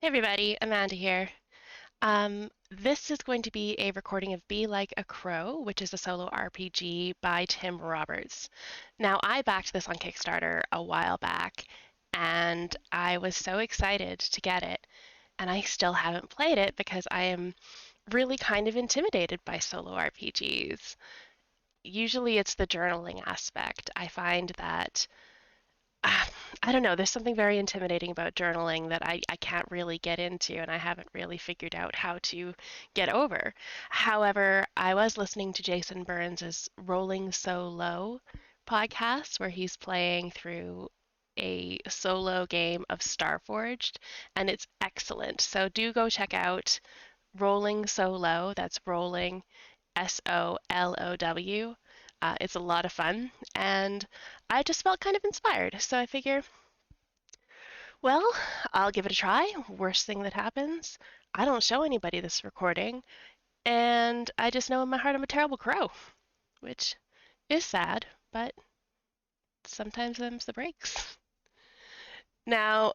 Hey everybody, Amanda here. This is going to be a recording of Be Like a Crow, which is a solo RPG by Tim Roberts. Now, I backed this on Kickstarter a while back, and I was so excited to get it, and I still haven't played it because I am really kind of intimidated by solo RPGs. Usually it's the journaling aspect. I find that I don't know. There's something very intimidating about journaling that I can't really get into, and I haven't really figured out how to get over. However, I was listening to Jason Burns' Rolling So Low podcast, where he's playing through a solo game of Starforged, and it's excellent. So do go check out Rolling So Low. That's Rolling SOLOW. It's a lot of fun, and I just felt kind of inspired. So I figure, well, I'll give it a try. Worst thing that happens, I don't show anybody this recording, and I just know in my heart I'm a terrible crow, which is sad, but sometimes them's the breaks. Now,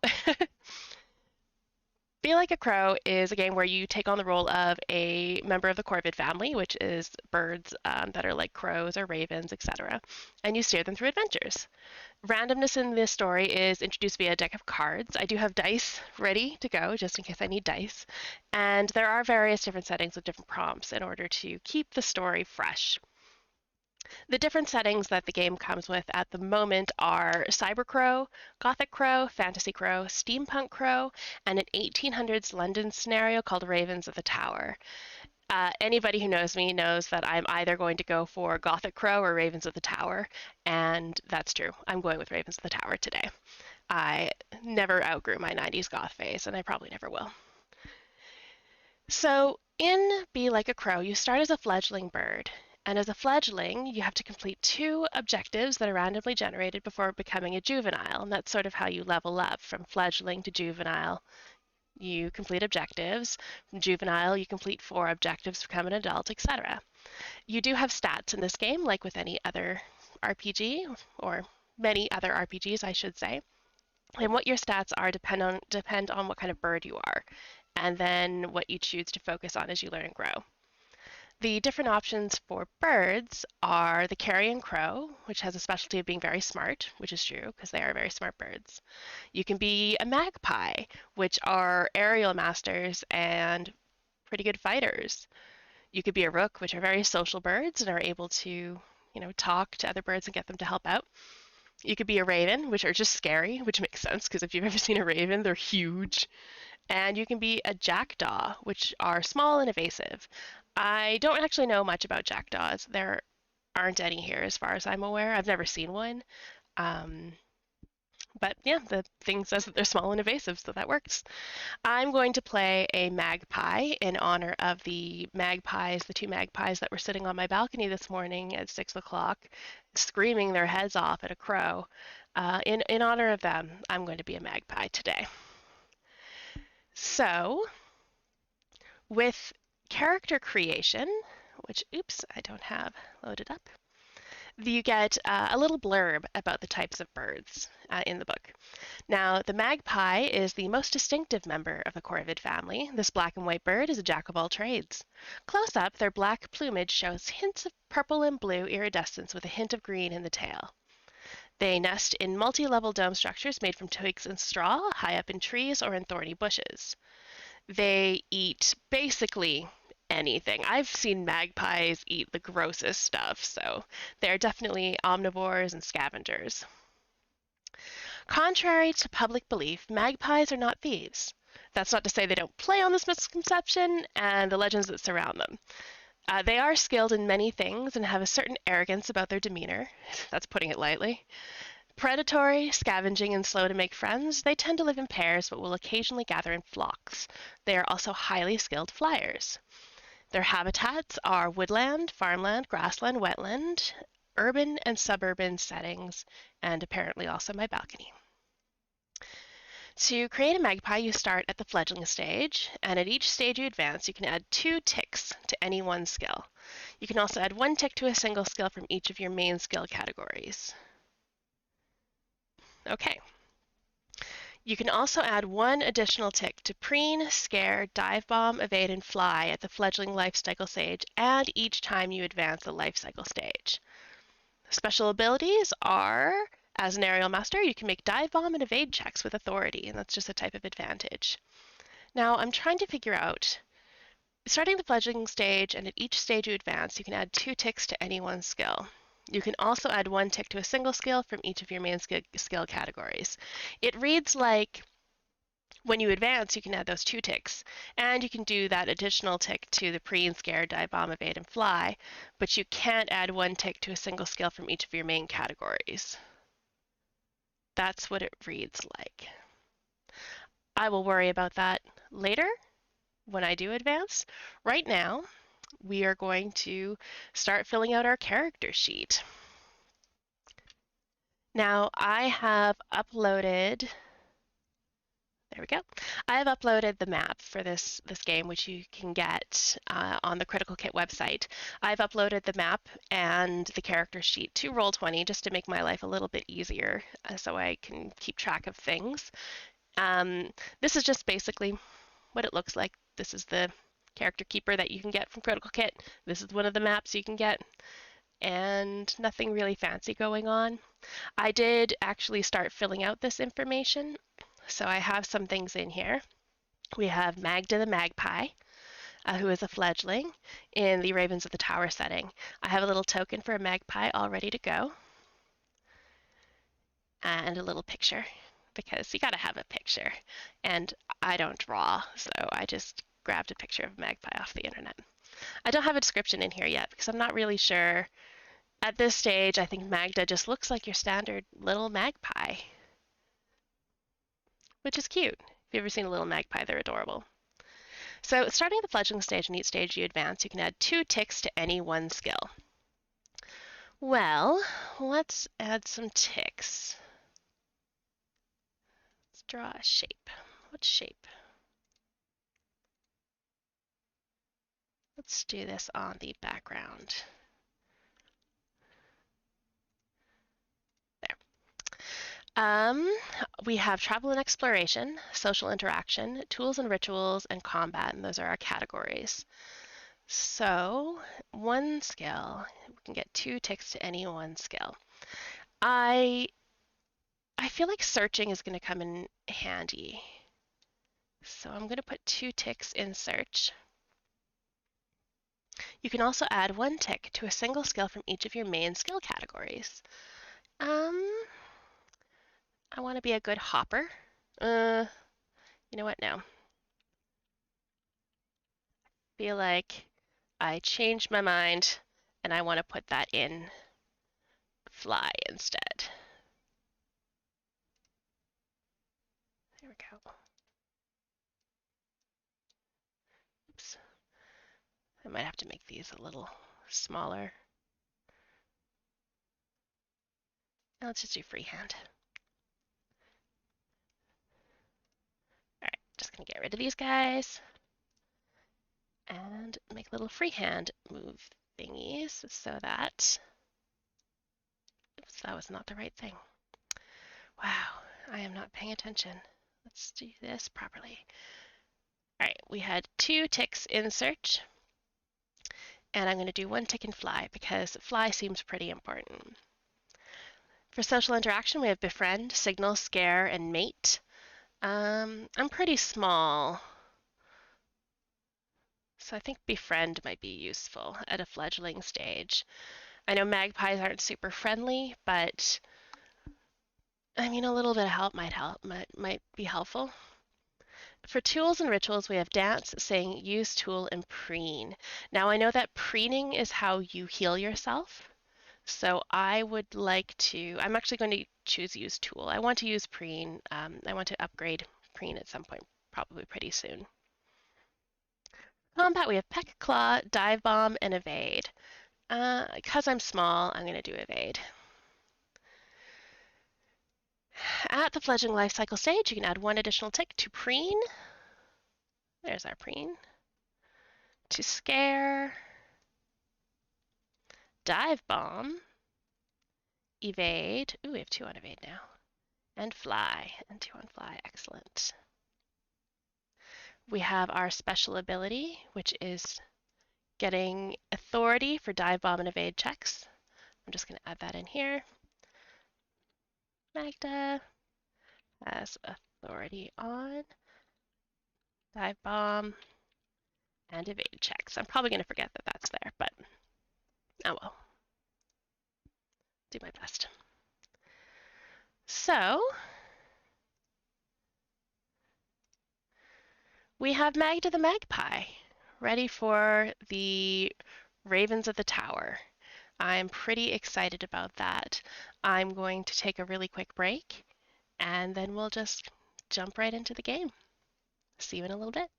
Be Like a Crow is a game where you take on the role of a member of the corvid family, which is birds that are like crows or ravens, etc., and you steer them through adventures. Randomness in this story is introduced via a deck of cards. I do have dice ready to go just in case I need dice, and there are various different settings with different prompts in order to keep the story fresh. The different settings that the game comes with at the moment are Cyber Crow, Gothic Crow, Fantasy Crow, Steampunk Crow, and an 1800s London scenario called Ravens of the Tower. Anybody who knows me knows that I'm either going to go for Gothic Crow or Ravens of the Tower, and that's true. I'm going with Ravens of the Tower today. I never outgrew my 90s goth phase, and I probably never will. So, in Be Like a Crow, you start as a fledgling bird, and as a fledgling, you have to complete two objectives that are randomly generated before becoming a juvenile, and that's sort of how you level up from fledgling to juvenile. You complete objectives. From juvenile, you complete four objectives to become an adult, etc. You do have stats in this game, like with any other RPG, or many other RPGs, I should say. And what your stats are depend on what kind of bird you are, and then what you choose to focus on as you learn and grow. The different options for birds are the carrion crow, which has a specialty of being very smart, which is true because they are very smart birds. You can be a magpie, which are aerial masters and pretty good fighters. You could be a rook, which are very social birds and are able to, talk to other birds and get them to help out. You could be a raven, which are just scary, which makes sense because if you've ever seen a raven, they're huge. And you can be a jackdaw, which are small and evasive. I don't actually know much about jackdaws. There aren't any here as far as I'm aware. I've never seen one. Um, but yeah, the thing says that they're small and evasive, so that works. I'm going to play a magpie in honor of the magpies, the two magpies that were sitting on my balcony this morning at 6 o'clock, screaming their heads off at a crow. In honor of them, I'm going to be a magpie today. So, with character creation, which, oops, I don't have loaded up, you get a little blurb about the types of birds in the book. Now, the magpie is the most distinctive member of the corvid family. This black and white bird is a jack of all trades. Close up, their black plumage shows hints of purple and blue iridescence with a hint of green in the tail. They nest in multi-level dome structures made from twigs and straw, high up in trees or in thorny bushes. They eat basically anything. I've seen magpies eat the grossest stuff, so they're definitely omnivores and scavengers. Contrary to public belief, magpies are not thieves. That's not to say they don't play on this misconception and the legends that surround them. They are skilled in many things and have a certain arrogance about their demeanor. That's putting it lightly. Predatory, scavenging, and slow to make friends, they tend to live in pairs but will occasionally gather in flocks. They are also highly skilled flyers. Their habitats are woodland, farmland, grassland, wetland, urban and suburban settings, and apparently also my balcony. To create a magpie, you start at the fledgling stage, and at each stage you advance, you can add 2 ticks to any one skill. You can also add 1 tick to a single skill from each of your main skill categories. Okay. You can also add one additional tick to preen, scare, dive bomb, evade, and fly at the fledgling life cycle stage and each time you advance a life cycle stage. Special abilities are, as an aerial master, you can make dive bomb and evade checks with authority, and that's just a type of advantage. Now, I'm trying to figure out, starting the fledgling stage and at each stage you advance, you can add 2 ticks to any one skill. You can also add 1 tick to a single skill from each of your main skill categories. It reads like when you advance, you can add those 2 ticks, and you can do that additional tick to the preen, scare, dive bomb, evade, and fly, but you can't add 1 tick to a single skill from each of your main categories. That's what it reads like. I will worry about that later when I do advance. Right now, we are going to start filling out our character sheet. Now, I have uploaded, there we go. I have uploaded the map for this game, which you can get on the Critical Kit website. I've uploaded the map and the character sheet to Roll20 just to make my life a little bit easier so I can keep track of things. This is just basically what it looks like. This is the character keeper that you can get from Critical Kit. This is one of the maps you can get, and nothing really fancy going on. I did actually start filling out this information, so I have some things in here. We have Magda the Magpie, who is a fledgling in the Ravens of the Tower setting. I have a little token for a magpie all ready to go, and a little picture, because you gotta have a picture. And I don't draw, so I just grabbed a picture of a magpie off the internet. I don't have a description in here yet because I'm not really sure. At this stage, I think Magda just looks like your standard little magpie, which is cute. If you've ever seen a little magpie, they're adorable. So starting at the fledgling stage, and each stage you advance, you can add 2 ticks to any one skill. Well, let's add some ticks. Let's draw a shape. What shape? Let's do this on the background. There. We have travel and exploration, social interaction, tools and rituals, and combat, and those are our categories. So, one skill, we can get 2 ticks to any one skill. I feel like searching is going to come in handy. So I'm going to put 2 ticks in search. You can also add 1 tick to a single skill from each of your main skill categories. I want to be a good hopper. You know what? No. Feel like I changed my mind and I want to put that in fly instead. There we go. Oops. I might have to make these a little smaller. Now let's just do freehand. All right, just gonna get rid of these guys and make little freehand move thingies so that, oops, that was not the right thing. Wow, I am not paying attention. Let's do this properly. All right, we had 2 ticks in search, and I'm going to do 1 tick in fly because fly seems pretty important. For social interaction, we have befriend, signal, scare, and mate. I'm pretty small, so I think befriend might be useful at a fledgling stage. I know magpies aren't super friendly, but I mean, a little bit of help might be helpful. For tools and rituals, we have dance, sing, use tool, and preen. Now, I know that preening is how you heal yourself. So I would like to, I'm actually going to choose use tool. I want to use preen. I want to upgrade preen at some point, probably pretty soon. Combat, we have peck, claw, dive bomb, and evade. Because I'm small, I'm going to do evade. At the fledgling life cycle stage, you can add 1 additional tick to preen. There's our preen. To scare, dive bomb, evade. Ooh, we have 2 on evade now. and fly, and 2 on fly, excellent. We have our special ability, which is getting authority for dive bomb and evade checks. I'm just going to add that in here. Magda has authority on dive bomb and evade checks. I'm probably going to forget that that's there, but oh well. Do my best. So we have Magda the Magpie ready for the Ravens of the Tower. I'm pretty excited about that. I'm going to take a really quick break and then we'll just jump right into the game. See you in a little bit.